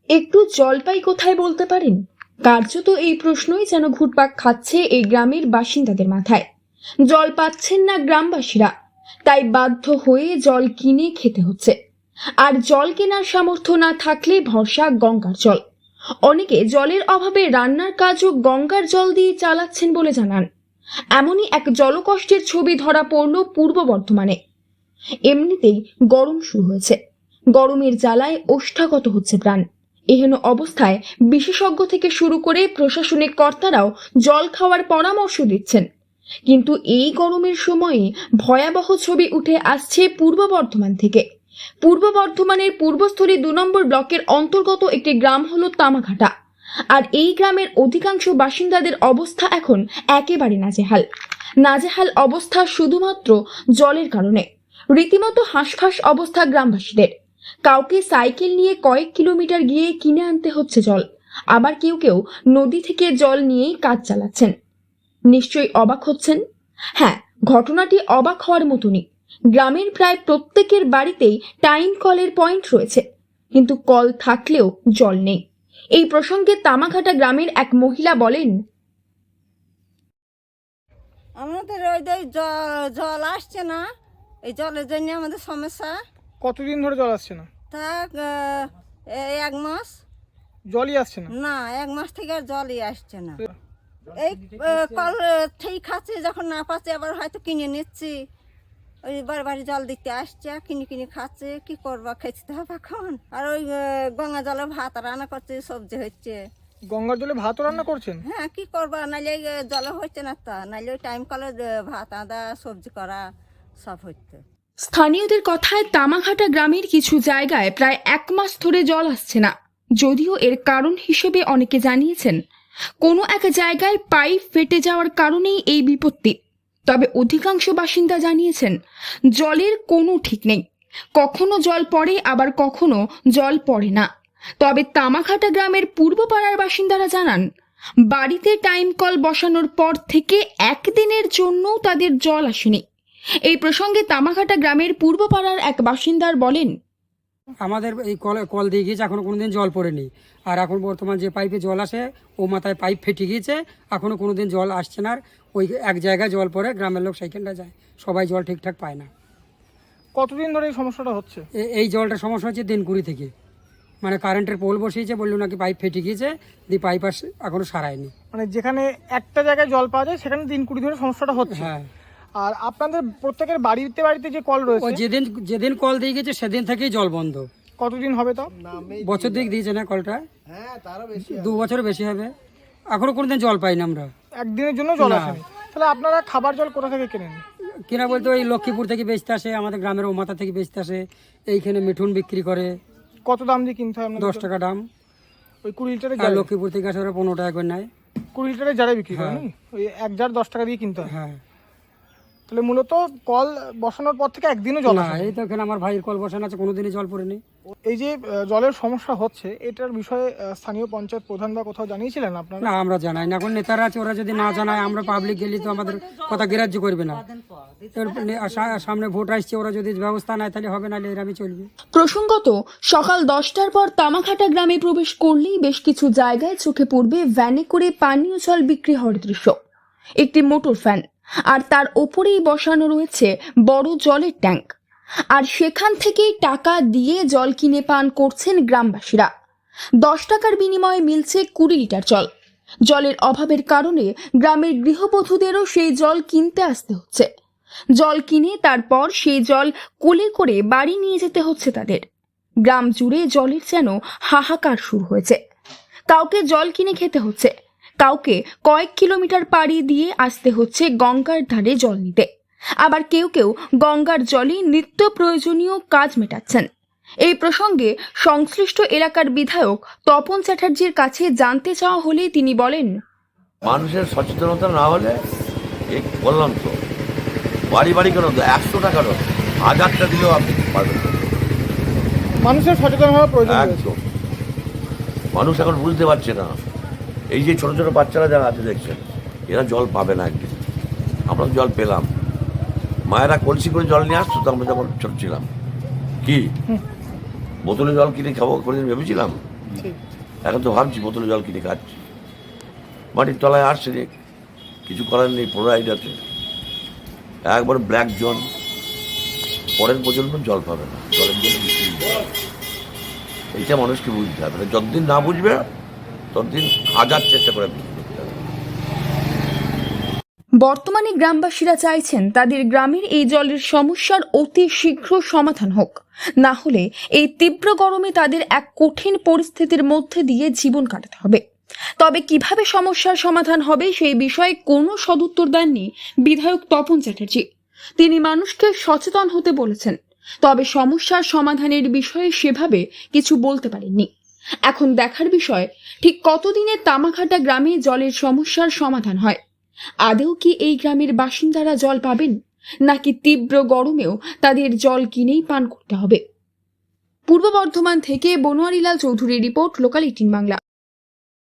একটু জল পাই কোথায় বলতে পারেন? কার্যত এই প্রশ্নই যেন ঘুরপাক খাচ্ছে এই গ্রামের বাসিন্দাদের মাথায়। জল পাচ্ছেন না গ্রামবাসীরা, তাই বাধ্য হয়ে জল কিনে খেতে হচ্ছে। আর জল কেনার সামর্থ্য না থাকলে ভরসা গঙ্গার জল। অনেকে জলের অভাবে রান্নার কাজও গঙ্গার জল দিয়ে চালাচ্ছেন বলে জানান। এমনই এক জলকষ্টের ছবি ধরা পড়ল পূর্ব বর্ধমানে। এমনিতেই গরম শুরু হয়েছে, গরমের জ্বালায় ওষ্ঠাগত হচ্ছে প্রাণ। এহেন অবস্থায় বিশেষজ্ঞ থেকে শুরু করে প্রশাসনিক কর্তারাও জল খাওয়ার পরামর্শ দিচ্ছেন। কিন্তু এই গরমের সময়ে ভয়াবহ ছবি উঠে আসছে পূর্ব বর্ধমান থেকে। পূর্ব বর্ধমানের পূর্বস্থলী 2 নম্বর ব্লকের অন্তর্গত একটি গ্রাম হলো তামাঘাটা। আর এই গ্রামের অধিকাংশ বাসিন্দাদের অবস্থা এখন একেবারে নাজেহাল। নাজেহাল অবস্থা শুধুমাত্র জলের কারণে। রীতিমতো হাঁসফাঁস অবস্থা গ্রামবাসীদের। কাউকে সাইকেল নিয়ে কয়েক কিলোমিটার গিয়ে কিনে আনতে হচ্ছে জল, আবার কেউ কেউ নদী থেকে জল নিয়েই কাজ চালাচ্ছেন। নিশ্চয়ই অবাক হচ্ছেন। হ্যাঁ, ঘটনাটি অবাক হওয়ার মতনই। গ্রামের প্রায় প্রত্যেকের বাড়িতেই টাইম কলের পয়েন্ট রয়েছে, কিন্তু কল থাকলেও জল নেই। এই প্রসঙ্গে তামাঘাটা গ্রামের এক মহিলা বলেন, আমাদের ওই জল আসছে না, এই জলের জন্য আমাদের সমস্যা। কতদিন ধরে জল আসছে না? তা এই 1 মাস। জলই আসছে না? না, 1 মাস থেকে আর জলই আসছে না। এই কল ঠিক আছে, যখন না পাচ্ছে আবার হয়তো কিনে নিচ্ছি। ওই বাড়ি জল দিতে আসছে, কিনে কিনে খাচ্ছে। কি করবা, খেতে হবে এখন। আর ওই গঙ্গা জলে ভাত রান্না করছে, সবজি হচ্ছে। গঙ্গার জলে ভাতও রান্না করছেন? হ্যাঁ, কি করবা, নাইলে জলে হচ্ছে না, তা নাইলে ওই টাইম কলে ভাত আদা সবজি করা সব হচ্ছে। স্থানীয়দের কথায় তামাঘাটা গ্রামের কিছু জায়গায় প্রায় 1 মাস ধরে জল আসছে না। যদিও এর কারণ হিসেবে অনেকে জানিয়েছেন কোনো এক জায়গায় পাইপ ফেটে যাওয়ার কারণেই এই বিপত্তি। তবে অধিকাংশ বাসিন্দা জানিয়েছেন জলের কোনো ঠিক নেই, কখনো জল পড়ে আবার কখনো জল পড়ে না। তবে তামাঘাটা গ্রামের পূর্ব পাড়ার বাসিন্দারা জানান, বাড়িতে টাইম কল বসানোর পর থেকে একদিনের জন্যও তাদের জল আসেনি। এই প্রসঙ্গে তামাঘাটা গ্রামের পূর্ব পাড়ার এক বাসিন্দার বলেন, আমাদের এই কল দিয়ে গিয়েছে, এখনো কোনোদিন জল পড়েনি। আর এখন বর্তমান যে পাইপে জল আসে, ও মাথায় পাইপ ফেটে গিয়েছে, এখনো কোনোদিন জল আসছে না। আর ওই এক জায়গায় জল পড়ে, গ্রামের লোক সেইখানটা যায়, সবাই জল ঠিকঠাক পায় না। কতদিন ধরে এই সমস্যাটা হচ্ছে? এই জলটা সমস্যা হচ্ছে দিন 20 থেকে। মানে কারেন্টের পোল বসিয়েছে, বললো নাকি পাইপ ফেটে গিয়েছে, দিয়ে পাইপ এখনো সারায়নি। মানে যেখানে একটা জায়গায় জল পাওয়া যায় সেখানে দিন 20 ধরে সমস্যাটা হচ্ছে। হ্যাঁ। আর আপনাদের প্রত্যেকের বাড়িতে বাড়িতে যে কল রয়েছে, যেদিন কল দিয়ে গেছে সেদিন থেকেই জল বন্ধ। কতদিন হবে তাও? বছর দিক দিয়েছে না কলটা, 2 বছর বেশি হবে, এখনো কোনোদিন জল পাই না আমরা। একদিনের জন্য জল না। আসেনি? তাহলে আপনারা খাবার জল কোথা থেকে কেনেন? কিনা বলতে ওই লক্ষ্মীপুর থেকে বেচতে আসে, আমাদের গ্রামের ওমাথা থেকে বেচতে আসে, এইখানে মিঠুন বিক্রি করে। কত দাম দিয়ে কিনতে হয়? 10 টাকা দাম। ওই 20 লিটারের আর জারে? লক্ষ্মীপুর থেকে আসে ওরা 15 টাকা করে নেয়। 20 লিটারের জারে বিক্রি হ্যাঁ। করেন? ওই 1 জার 10 টাকা দিয়ে কিনতে হয়। হ্যাঁ। তাহলে মূলত কল বসানোর পর থেকে একদিনও জল না, আসে না। এই তো এখানে আমার ভাইয়ের কল বসানো আছে, কোনোদিনই জল পড়েনি। এই যে জলের সমস্যা হচ্ছে, এটার বিষয়ে স্থানীয় পঞ্চায়েত প্রধান বা কোথাও জানিয়েছিলেন আপনারা? না, আমরা জানাই না। এখন নেতারা আছে, ওরা যদি না জানায়, আমরা পাবলিক গেলি তো আমাদের কথা গ্রাহ্য করবে না। সামনে ভোট আসছে, ওরা যদি ব্যবস্থা নেয় তাহলে হবে, না এরামই চলবে। প্রসঙ্গত সকাল 10টার পর তামাঘাটা গ্রামে প্রবেশ করলেই বেশ কিছু জায়গায় চোখে পড়বে ভ্যানে করে পানীয় জল বিক্রি হওয়ার দৃশ্য। একটি মোটর ভ্যান, আর তার ওপরেই বসানো রয়েছে বড় জলের ট্যাঙ্ক। আর সেখান থেকেই টাকা দিয়ে জল কিনে পান করছেন গ্রামবাসীরা। 10 টাকার বিনিময়ে মিলছে 20 লিটার জল। জলের অভাবের কারণে গ্রামের গৃহবধূদেরও সেই জল কিনতে আসতে হচ্ছে। জল কিনে তারপর সেই জল কোলে করে বাড়ি নিয়ে যেতে হচ্ছে তাদের। গ্রাম জুড়ে জলের যেন হাহাকার শুরু হয়েছে। কাউকে জল কিনে খেতে হচ্ছে, কাউকে কয়েক কিলোমিটার পাড়ি দিয়ে আসতে হচ্ছে গঙ্গার ধারে জল নিতে। আবার কেউ কেউ গঙ্গার জলে নিত্য প্রয়োজনীয় কাজ মেটাচ্ছেন। এই প্রসঙ্গে সংশ্লিষ্ট এলাকার বিধায়ক তপন চ্যাটার্জির কাছে জানতে চাওয়া হলে তিনি বলেন, মানুষের সচেতনতা না হলে, এই বললাম তো, বাড়ি বাড়ি কেন 100 টাকা নয়, 1000টা দিলেও আপনি পারবেন না। মানুষের সচেতন হওয়া প্রয়োজন রয়েছে। একদম। মানুষ এখন বুঝতে পারছে না। এই যে ছোট ছোট বাচ্চারা যারা আছে দেখছেন, এরা জল পাবে না একদিন। আমরা জল পেলাম, মায়েরা কলসি করে জল নিয়ে আসতো তো, আমরা যখন ছোট ছিলাম। কি বোতলে জল কিনে খাবো কোনোদিন ভেবেছিলাম? ঠিক। এখন তো ভাবছি বোতলে জল কিনে খাচ্ছি, মাটির তলায় আসছে রে, কিছু করার নেই, ফ্লোরাইড আছে, একবার ব্ল্যাক জোন, পরের প্রজন্ম জল পাবে না, জলের জন্য এইটা মানুষকে বুঝতে হবে। যতদিন না বুঝবে ততদিন হাজার চেষ্টা করে বুঝতে হবে। বর্তমানে গ্রামবাসীরা চাইছেন তাদের গ্রামের এই জলের সমস্যার অতি শীঘ্র সমাধান হোক, না হলে এই তীব্র গরমে তাদের এক কঠিন পরিস্থিতির মধ্যে দিয়ে জীবন কাটাতে হবে। তবে কিভাবে সমস্যার সমাধান হবে সেই বিষয়ে কোনো সদুত্তর দেননি বিধায়ক তপন চ্যাটার্জি। তিনি মানুষকে সচেতন হতে বলেছেন, তবে সমস্যার সমাধানের বিষয়ে সেভাবে কিছু বলতে পারেননি। এখন দেখার বিষয় ঠিক কতদিনে তামাঘাটা গ্রামে জলের সমস্যার সমাধান হয়। আদৌ কি এই গ্রামের বাসিন্দারা জল পাবেন, নাকি তীব্র গরমেও তাদের জল কিনেই পান করতে হবে? পূর্ব বর্ধমান থেকে বনোয়ারিলাল চৌধুরীর রিপোর্ট, লোকাল 18 বাংলা।